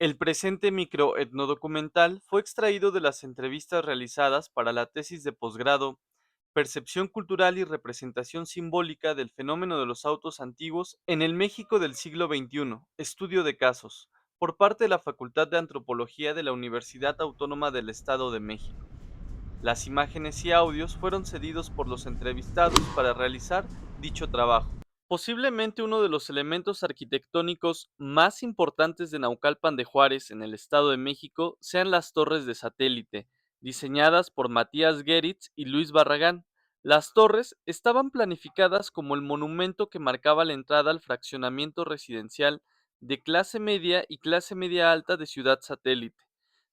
El presente microetnodocumental fue extraído de las entrevistas realizadas para la tesis de posgrado Percepción cultural y representación simbólica del fenómeno de los autos antiguos en el México del siglo XXI, estudio de casos, por parte de la Facultad de Antropología de la Universidad Autónoma del Estado de México. Las imágenes y audios fueron cedidos por los entrevistados para realizar dicho trabajo. Posiblemente uno de los elementos arquitectónicos más importantes de Naucalpan de Juárez en el Estado de México sean las torres de satélite, diseñadas por Matías Geritz y Luis Barragán. Las torres estaban planificadas como el monumento que marcaba la entrada al fraccionamiento residencial de clase media y clase media alta de Ciudad Satélite.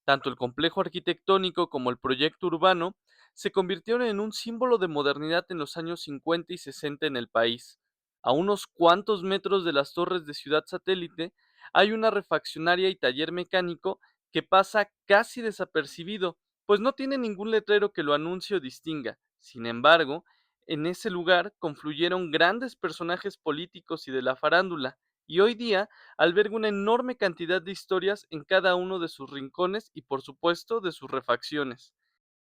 Tanto el complejo arquitectónico como el proyecto urbano se convirtieron en un símbolo de modernidad en los años 50 y 60 en el país. A unos cuantos metros de las torres de Ciudad Satélite hay una refaccionaria y taller mecánico que pasa casi desapercibido, pues no tiene ningún letrero que lo anuncie o distinga. Sin embargo, en ese lugar confluyeron grandes personajes políticos y de la farándula, y hoy día alberga una enorme cantidad de historias en cada uno de sus rincones y por supuesto de sus refacciones.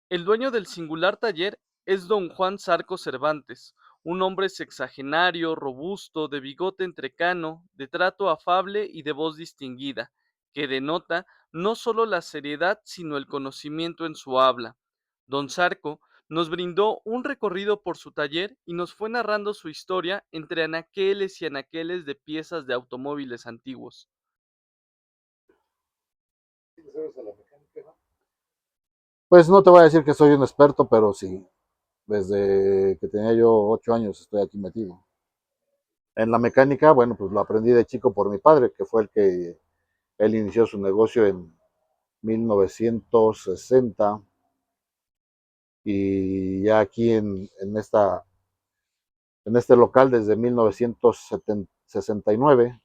El dueño del singular taller es don Juan Zarco Cervantes, un hombre sexagenario, robusto, de bigote entrecano, de trato afable y de voz distinguida, que denota no solo la seriedad sino el conocimiento en su habla. Don Zarco nos brindó un recorrido por su taller y nos fue narrando su historia entre anaqueles y anaqueles de piezas de automóviles antiguos. Pues no te voy a decir que soy un experto, pero sí, desde que tenía yo 8 años estoy aquí metido. En la mecánica, bueno, pues lo aprendí de chico por mi padre, que fue el que él inició su negocio en 1960 y ya aquí en este local desde 1969.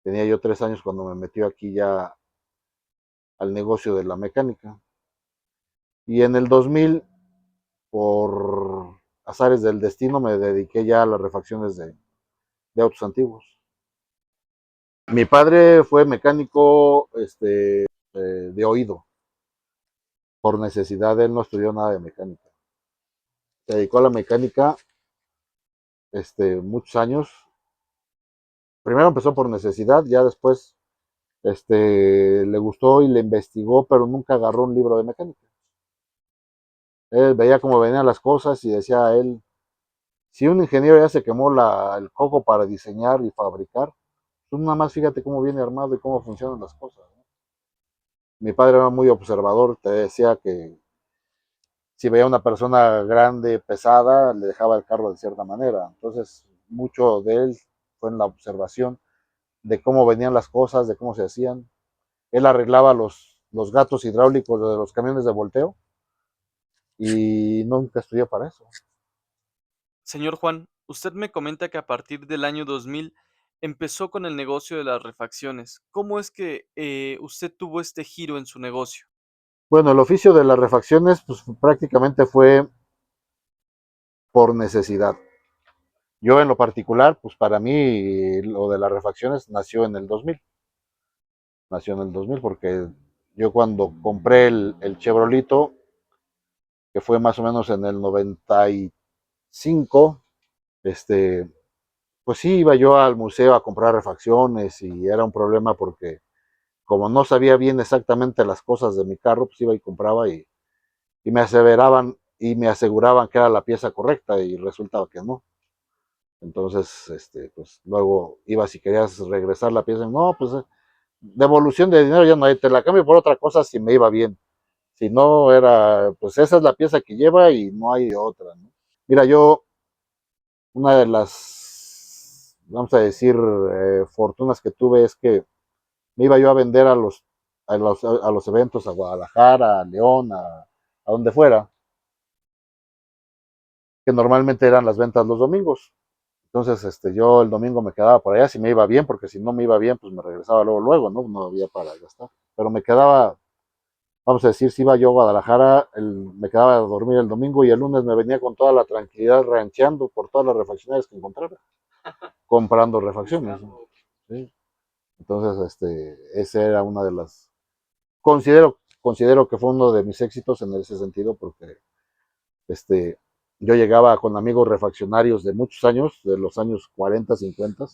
Tenía yo 3 años cuando me metió aquí ya al negocio de la mecánica. Y en el 2000, por azares del destino, me dediqué ya a las refacciones de autos antiguos. Mi padre fue mecánico de oído, por necesidad. Él no estudió nada de mecánica. Se dedicó a la mecánica muchos años. Primero empezó por necesidad, ya después le gustó y le investigó, pero nunca agarró un libro de mecánica. Él veía cómo venían las cosas y decía a él, si un ingeniero ya se quemó el coco para diseñar y fabricar, tú nada más fíjate cómo viene armado y cómo funcionan las cosas, ¿no? Mi padre era muy observador, te decía que si veía una persona grande, pesada, le dejaba el carro de cierta manera. Entonces, mucho de él fue en la observación de cómo venían las cosas, de cómo se hacían. Él arreglaba los gatos hidráulicos de los camiones de volteo y nunca estudió para eso. Señor Juan, usted me comenta que a partir del año 2000 empezó con el negocio de las refacciones. ¿Cómo es que usted tuvo este giro en su negocio? Bueno, el oficio de las refacciones pues prácticamente fue por necesidad. Yo en lo particular, pues para mí lo de las refacciones nació en el 2000 porque yo cuando compré el Chevrolito, que fue más o menos en el 95, este, pues sí iba yo al museo a comprar refacciones y era un problema porque como no sabía bien exactamente las cosas de mi carro, pues iba y compraba y me aseveraban y me aseguraban que era la pieza correcta y resultaba que no. Entonces, pues luego iba si querías regresar la pieza, no, pues devolución de dinero ya no hay, te la cambio por otra cosa si me iba bien. Si no era, pues esa es la pieza que lleva y no hay otra, ¿no? Mira, yo, una de las, vamos a decir, fortunas que tuve es que me iba yo a vender a los eventos, a Guadalajara, a León, a donde fuera, que normalmente eran las ventas los domingos. Entonces, yo el domingo me quedaba por allá si me iba bien, porque si no me iba bien, pues me regresaba luego, ¿no? No había para gastar. Pero me quedaba, vamos a decir, si iba yo a Guadalajara, me quedaba a dormir el domingo y el lunes me venía con toda la tranquilidad rancheando por todas las refaccionarias que encontrara, comprando refacciones, ¿no? ¿Sí? Entonces, ese era una de las, considero que fue uno de mis éxitos en ese sentido, porque este, yo llegaba con amigos refaccionarios de muchos años, de los años 40, 50,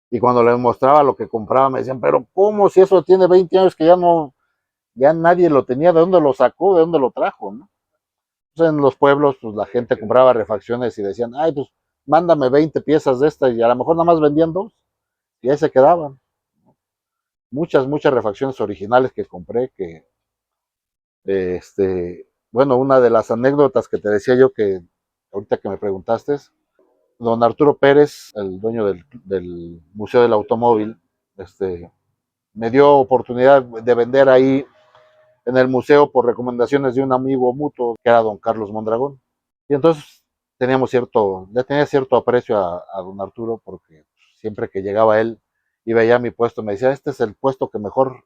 y cuando les mostraba lo que compraba me decían, pero ¿cómo si eso tiene 20 años que ya no, ya nadie lo tenía? ¿De dónde lo sacó? ¿De dónde lo trajo? ¿No? Pues en los pueblos, pues la gente compraba refacciones y decían, ay, pues mándame 20 piezas de esta, y a lo mejor nada más vendían dos, y ahí se quedaban. Muchas refacciones originales que compré, que, bueno, una de las anécdotas que te decía yo que ahorita que me preguntaste, don Arturo Pérez, el dueño del Museo del Automóvil, me dio oportunidad de vender ahí en el museo por recomendaciones de un amigo mutuo que era don Carlos Mondragón. Y entonces le tenía cierto aprecio a don Arturo, porque siempre que llegaba él y veía mi puesto me decía, este es el puesto que mejor,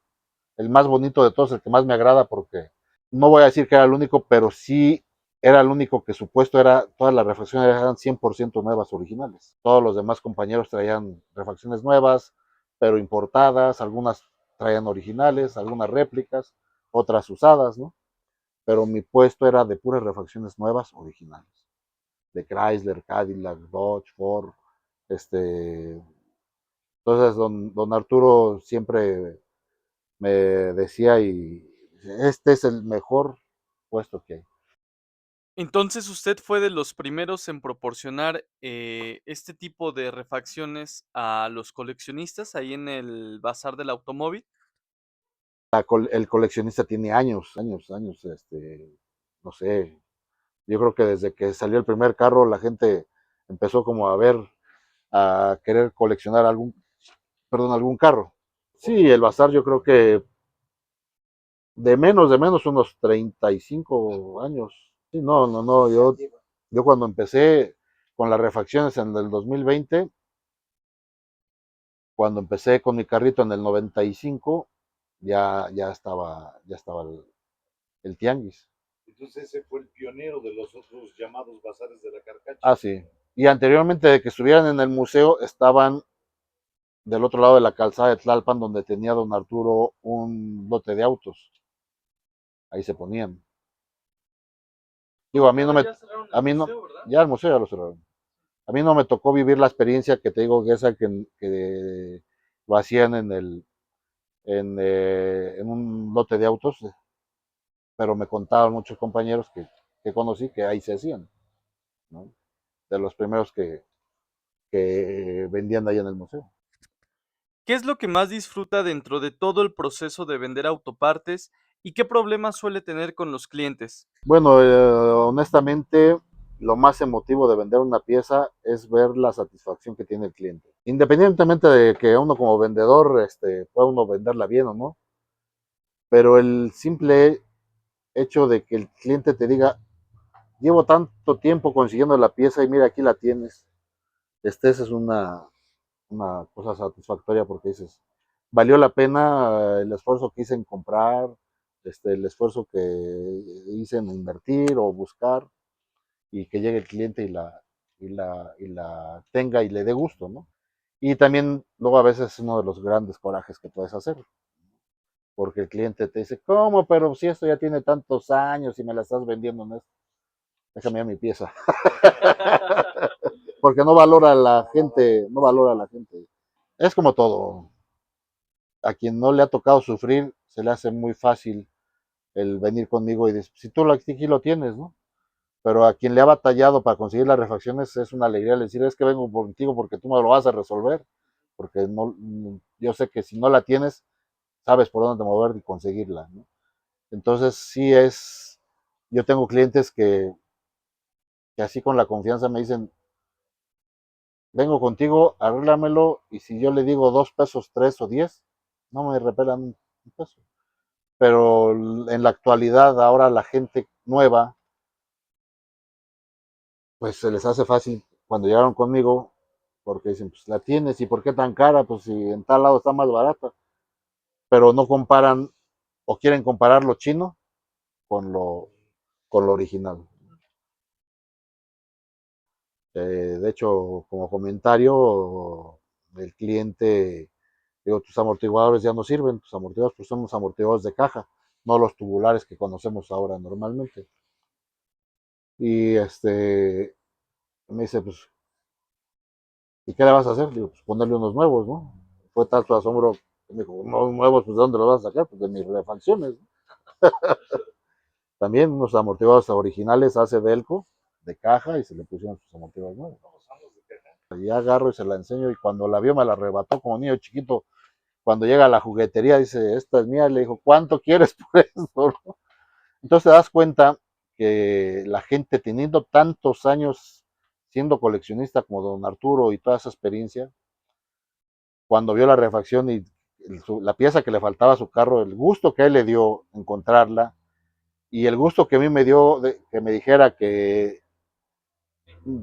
el más bonito de todos, el que más me agrada, porque no voy a decir que era el único, pero sí era el único que su puesto era, todas las refacciones eran 100% nuevas, originales. Todos los demás compañeros traían refacciones nuevas, pero importadas, algunas traían originales, algunas réplicas, otras usadas, ¿no? Pero mi puesto era de puras refacciones nuevas, originales. De Chrysler, Cadillac, Dodge, Ford, este... Entonces, don Arturo siempre me decía, y este es el mejor puesto que hay. Entonces, ¿usted fue de los primeros en proporcionar, este tipo de refacciones a los coleccionistas ahí en el bazar del automóvil? El coleccionista tiene años, no sé, yo creo que desde que salió el primer carro la gente empezó como a querer coleccionar algún carro. Sí, el bazar yo creo que de menos unos 35 años. Sí, no, yo cuando empecé con las refacciones en el 2020, cuando empecé con mi carrito en el 95, ya estaba el tianguis. Entonces ese fue el pionero de los otros llamados bazares de la Carcacha. Ah, sí. Y anteriormente de que estuvieran en el museo, estaban del otro lado de la calzada de Tlalpan, donde tenía don Arturo un lote de autos. Ahí se ponían. Digo, a mí no me, Ya cerraron a el mí no, museo, ¿verdad? ya el museo ya lo cerraron. A mí no me tocó vivir la experiencia que te digo, que esa que lo hacían en un lote de autos, pero me contaban muchos compañeros que conocí que ahí se hacían, ¿no? De los primeros que vendían ahí en el museo. ¿Qué es lo que más disfruta dentro de todo el proceso de vender autopartes y qué problemas suele tener con los clientes? Bueno, honestamente, lo más emotivo de vender una pieza es ver la satisfacción que tiene el cliente. Independientemente de que uno como vendedor pueda uno venderla bien o no, pero el simple hecho de que el cliente te diga, llevo tanto tiempo consiguiendo la pieza y mira, aquí la tienes, esa es una cosa satisfactoria, porque dices, valió la pena el esfuerzo que hice en comprar, el esfuerzo que hice en invertir o buscar, y que llegue el cliente y la tenga y le dé gusto, ¿no? Y también luego a veces es uno de los grandes corajes que puedes hacer, porque el cliente te dice, ¿cómo? Pero si esto ya tiene tantos años y me la estás vendiendo en esto, déjame a mi pieza. Porque no valora a la gente, no valora a la gente. Es como todo, a quien no le ha tocado sufrir, se le hace muy fácil el venir conmigo y decir, si tú aquí lo tienes, ¿no? Pero a quien le ha batallado para conseguir las refacciones es una alegría decir, es que vengo contigo porque tú me lo vas a resolver, porque no, yo sé que si no la tienes, sabes por dónde mover y conseguirla, ¿no? Entonces sí yo tengo clientes que así con la confianza me dicen, vengo contigo, arréglamelo, y si yo le digo 2 pesos, 3 o 10, no me repelan un peso. Pero en la actualidad, ahora la gente nueva, pues se les hace fácil cuando llegaron conmigo, porque dicen, pues la tienes, ¿y por qué tan cara? Pues si en tal lado está más barata. Pero no comparan o quieren comparar lo chino con lo original. De hecho, como comentario, el cliente Digo, tus amortiguadores ya no sirven, tus amortiguadores pues son los amortiguadores de caja, no los tubulares que conocemos ahora normalmente. Y me dice, pues, ¿y qué le vas a hacer? Digo, pues ponerle unos nuevos, ¿no? Fue tal su asombro, me dijo, unos nuevos, pues ¿de dónde los vas a sacar? Pues de mis refacciones, ¿no? También unos amortiguadores originales hace Delco, de caja, y se le pusieron sus amortiguadores nuevos. Y agarro y se la enseño, y cuando la vio me la arrebató como niño chiquito. Cuando llega a la juguetería dice, esta es mía, le dijo, ¿cuánto quieres por esto? Entonces te das cuenta que la gente teniendo tantos años siendo coleccionista como don Arturo y toda esa experiencia, cuando vio la refacción y la pieza que le faltaba a su carro, el gusto que a él le dio encontrarla y el gusto que a mí me dio de que me dijera que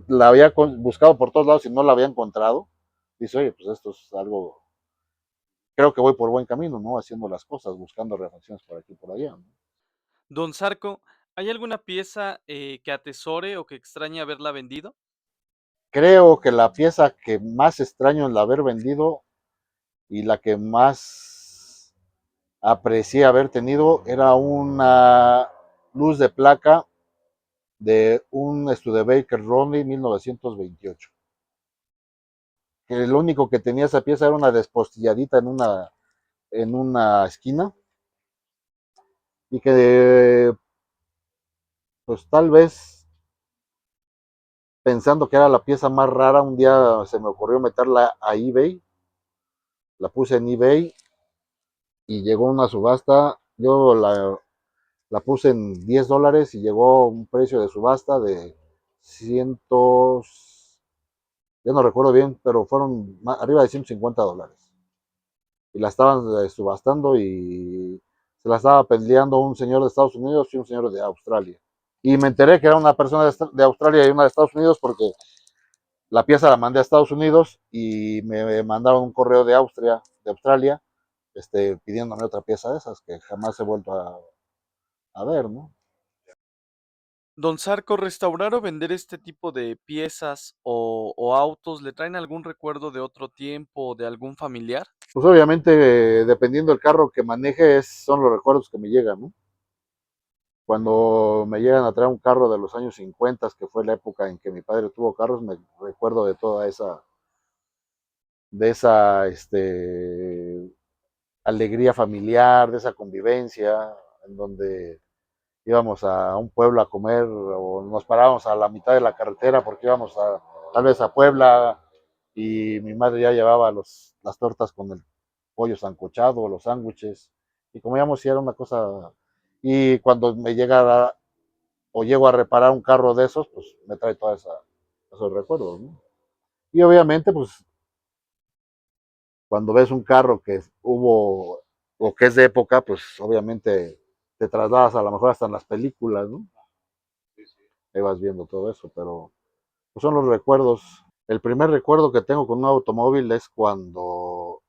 la había buscado por todos lados y no la había encontrado, dice, oye, pues esto es algo, creo que voy por buen camino, ¿no? Haciendo las cosas, buscando refacciones por aquí y por allá, ¿no? Don Zarco, ¿hay alguna pieza que atesore o que extrañe haberla vendido? Creo que la pieza que más extraño en la haber vendido y la que más aprecié haber tenido era una luz de placa de un Studebaker Ronley 1928. Que lo único que tenía esa pieza era una despostilladita en una esquina y que pues tal vez pensando que era la pieza más rara, un día se me ocurrió meterla a eBay, la puse en eBay y llegó una subasta, la puse en $10 y llegó un precio de subasta de cientos, ya no recuerdo bien, pero fueron arriba de $150. Y la estaban subastando y se la estaba peleando un señor de Estados Unidos y un señor de Australia. Y me enteré que era una persona de Australia y una de Estados Unidos porque la pieza la mandé a Estados Unidos y me mandaron un correo de Australia, pidiéndome otra pieza de esas que jamás he vuelto a ver, ¿no? Don Zarco, ¿restaurar o vender este tipo de piezas o autos le traen algún recuerdo de otro tiempo o de algún familiar? Pues obviamente, dependiendo del carro que maneje, son los recuerdos que me llegan, ¿no? Cuando me llegan a traer un carro de los años 50, que fue la época en que mi padre tuvo carros, me recuerdo de toda esa alegría familiar, de esa convivencia, en donde íbamos a un pueblo a comer o nos parábamos a la mitad de la carretera porque íbamos tal vez a Puebla y mi madre ya llevaba las tortas con el pollo sancochado, los sándwiches, y comíamos y era una cosa, y cuando me llega o llego a reparar un carro de esos, pues me trae todos esos recuerdos, ¿no? Y obviamente, pues cuando ves un carro que hubo o que es de época, pues obviamente te trasladas a lo mejor hasta en las películas, ¿no? Ahí vas viendo todo eso, pero pues son los recuerdos. El primer recuerdo que tengo con un automóvil es cuando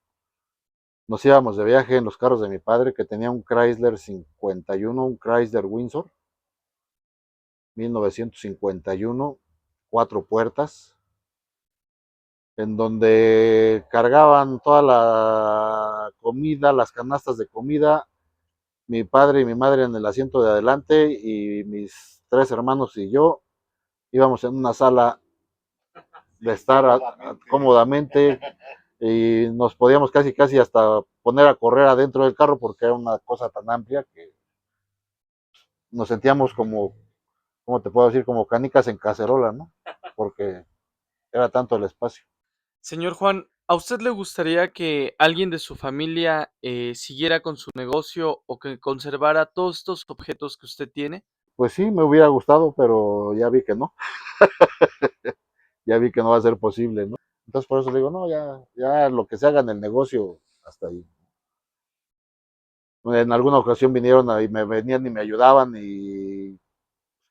nos íbamos de viaje en los carros de mi padre, que tenía un Chrysler 51, un Chrysler Windsor, 1951, 4 puertas, en donde cargaban toda la comida, las canastas de comida, mi padre y mi madre en el asiento de adelante y mis 3 hermanos y yo íbamos en una sala de estar cómodamente y nos podíamos casi casi hasta poner a correr adentro del carro porque era una cosa tan amplia que nos sentíamos como, ¿cómo te puedo decir? Como canicas en cacerola, ¿no? Porque era tanto el espacio. Señor Juan, ¿a usted le gustaría que alguien de su familia siguiera con su negocio o que conservara todos estos objetos que usted tiene? Pues sí, me hubiera gustado, pero ya vi que no, ya vi que no va a ser posible, ¿no? Entonces por eso le digo, no, ya lo que se haga en el negocio, hasta ahí. En alguna ocasión vinieron y me venían y me ayudaban y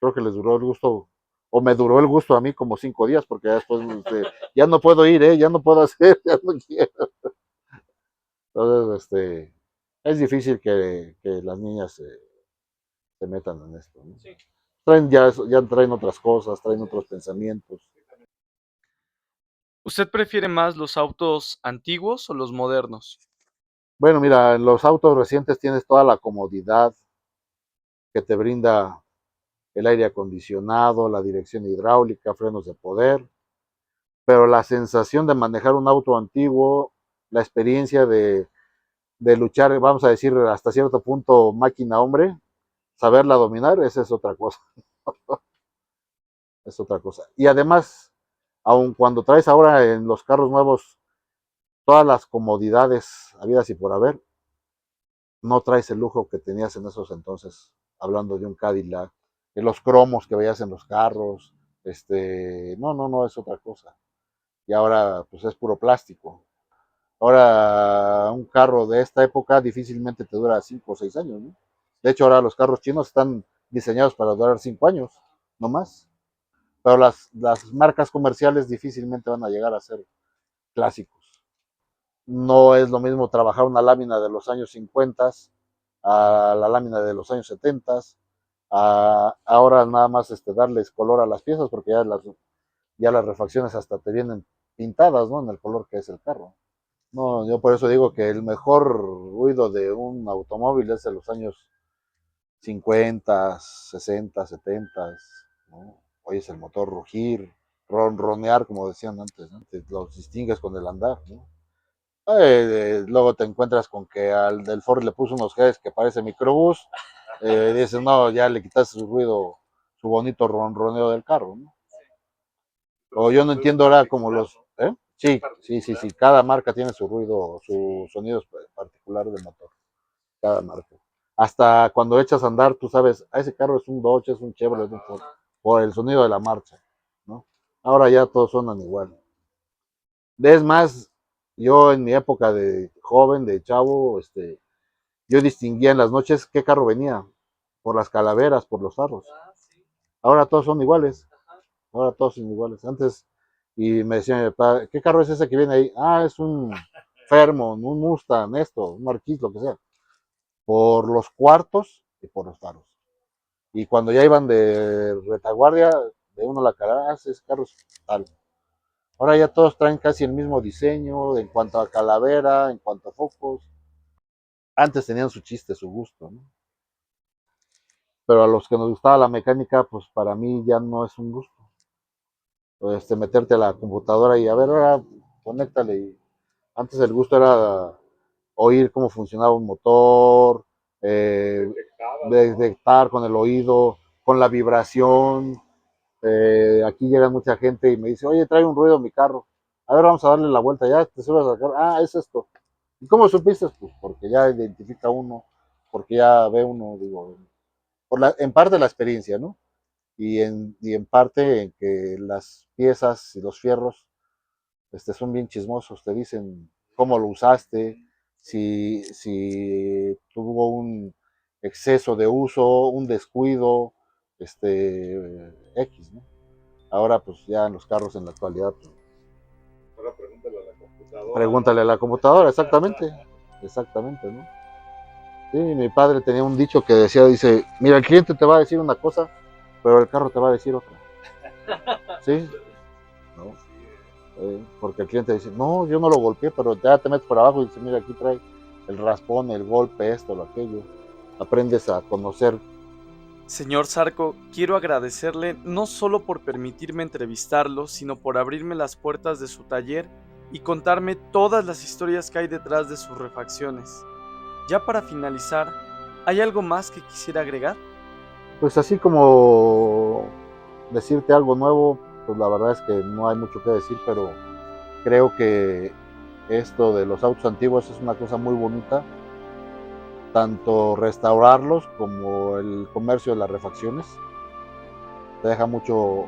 creo que les duró el gusto, o me duró el gusto a mí como 5 días, porque ya después ya no puedo ir, ya no puedo hacer, ya no quiero. Entonces, es difícil que las niñas se metan en esto, ¿no? Sí. Ya traen otras cosas, traen otros pensamientos. ¿Usted prefiere más los autos antiguos o los modernos? Bueno, mira, en los autos recientes tienes toda la comodidad que te brinda el aire acondicionado, la dirección hidráulica, frenos de poder, pero la sensación de manejar un auto antiguo, la experiencia de luchar, vamos a decir, hasta cierto punto máquina-hombre, saberla dominar, esa es otra cosa, es otra cosa. Y además, aun cuando traes ahora en los carros nuevos todas las comodidades habidas y por haber, no traes el lujo que tenías en esos entonces, hablando de un Cadillac, de los cromos que veías en los carros, no, es otra cosa. Y ahora pues es puro plástico. Ahora un carro de esta época difícilmente te dura 5 o 6 años, ¿no? De hecho ahora los carros chinos están diseñados para durar 5 años, no más. Pero las marcas comerciales difícilmente van a llegar a ser clásicos. No es lo mismo trabajar una lámina de los años 50 a la lámina de los años 70, a ahora nada más darles color a las piezas porque ya las refacciones hasta te vienen pintadas, ¿no? En el color que es el carro. No, yo por eso digo que el mejor ruido de un automóvil es de los años 50, 60, 70, ¿no? Oyes el motor rugir, ronronear, como decían antes, ¿no? Los distingues con el andar, ¿no? Luego te encuentras con que al del Ford le puso unos Gs que parece microbús, dices, no, ya le quitaste su ruido, su bonito ronroneo del carro, ¿no? O yo no entiendo ahora como los, ¿eh? Sí, cada marca tiene su ruido, su sonido particular del motor, cada marca. Hasta cuando echas a andar, tú sabes, ese carro es un Dodge, es un Chevrolet, es un Ford, por el sonido de la marcha, ¿no? Ahora ya todos suenan igual. Es más, yo en mi época de joven, de chavo, yo distinguía en las noches qué carro venía, por las calaveras, por los faros. Ahora todos son iguales, ahora todos son iguales. Antes, y me decía mi papá, ¿qué carro es ese que viene ahí? Ah, es un Fairmont, un Mustang, un Marquis, lo que sea. Por los cuartos y por los faros. Y cuando ya iban de retaguardia, de uno a la cara, ese carro es tal. Ahora ya todos traen casi el mismo diseño en cuanto a calavera, en cuanto a focos. Antes tenían su chiste, su gusto, ¿no? Pero a los que nos gustaba la mecánica, pues para mí ya no es un gusto. Meterte a la computadora y a ver, ahora conéctale. Antes el gusto era oír cómo funcionaba un motor, detectar con el oído, con la vibración. Aquí llega mucha gente y me dice, oye, trae un ruido en mi carro. A ver, vamos a darle la vuelta, ya te subes al carro. Ah, es esto. ¿Y cómo supiste? Pues porque ya identifica uno, porque ya ve uno, digo, en parte la experiencia, ¿no? Y en parte en que las piezas y los fierros son bien chismosos, te dicen cómo lo usaste, si tuvo un exceso de uso, un descuido, X, ¿no? Ahora pues ya en los carros en la actualidad, pues, Ahora pregúntale a la computadora, pregúntale a ¿no? la computadora, exactamente, ¿no? Sí, mi padre tenía un dicho que decía, dice, mira, el cliente te va a decir una cosa, pero el carro te va a decir otra. ¿Sí? ¿No? Porque el cliente dice, no, yo no lo golpeé, pero ya te metes por abajo y dice, mira, aquí trae el raspón, el golpe, esto, lo aquello. Aprendes a conocer. Señor Zarco, quiero agradecerle no solo por permitirme entrevistarlo, sino por abrirme las puertas de su taller y contarme todas las historias que hay detrás de sus refacciones. Ya para finalizar, ¿hay algo más que quisiera agregar? Pues así como decirte algo nuevo, pues la verdad es que no hay mucho que decir, pero creo que esto de los autos antiguos es una cosa muy bonita, tanto restaurarlos como el comercio de las refacciones. Te deja mucho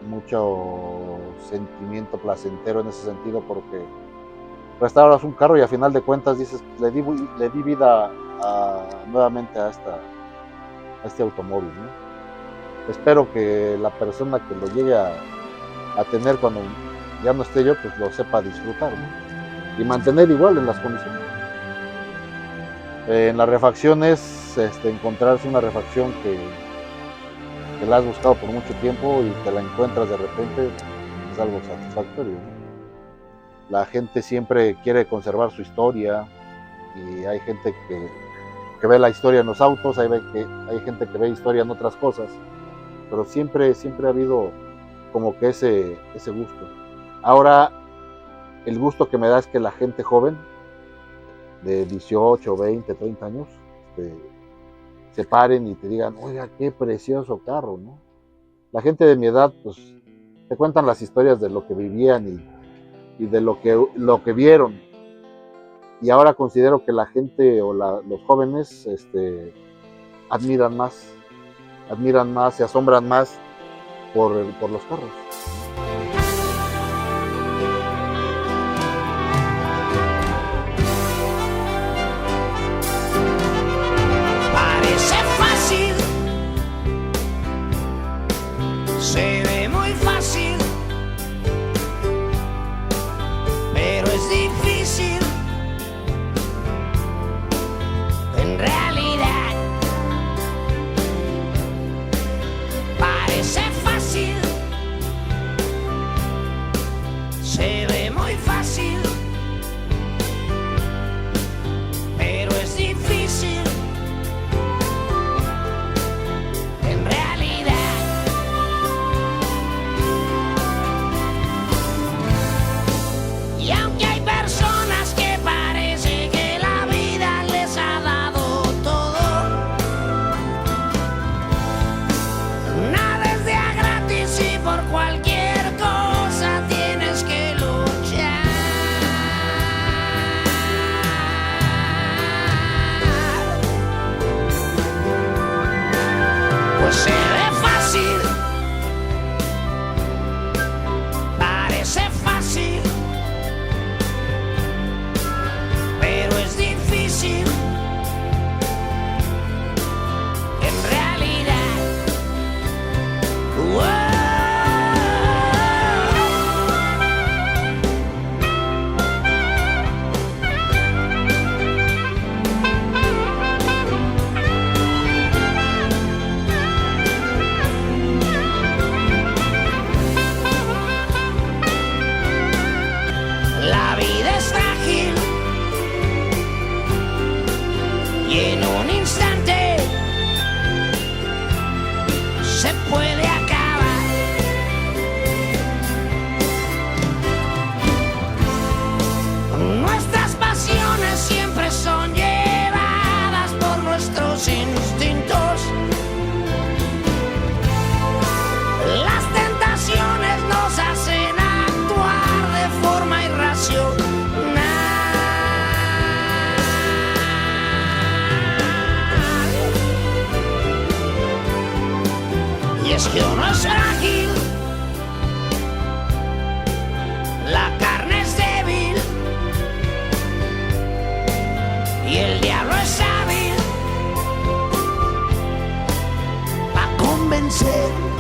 sentimiento placentero en ese sentido porque restauras un carro y a final de cuentas dices, le di vida nuevamente a este automóvil, ¿no? Espero que la persona que lo llegue a tener cuando ya no esté yo, pues lo sepa disfrutar, ¿no? Y mantener igual en las condiciones. En las refacciones, encontrarse una refacción que la has buscado por mucho tiempo y te la encuentras de repente, es algo satisfactorio, ¿no? La gente siempre quiere conservar su historia, y hay gente que ve la historia en los autos, hay gente que ve historia en otras cosas, pero siempre ha habido como que ese gusto. Ahora, el gusto que me da es que la gente joven, de 18, 20, 30 años, se paren y te digan, oiga, qué precioso carro, ¿no? La gente de mi edad, pues, te cuentan las historias de lo que vivían y de lo que vieron. Y ahora considero que la gente o los jóvenes admiran más, se asombran más por los carros. Parece fácil, se ve muy fácil, pero es difícil. En realidad, parece fácil, se ve muy fácil, pero es difícil. En realidad, y aunque hay personas que parece que la vida les ha dado todo, nada es de a gratis y por cualquier cosa tienes que luchar. Pues se ve fácil, parece fácil, pero es difícil. En realidad, wow. La vida es frágil y en un instante se puede acabar. Nuestras pasiones siempre son llevadas por nuestros instintos. Las tentaciones nos hacen actuar de forma irracional. Y es que uno es frágil, la carne es débil y el diablo es hábil para convencer.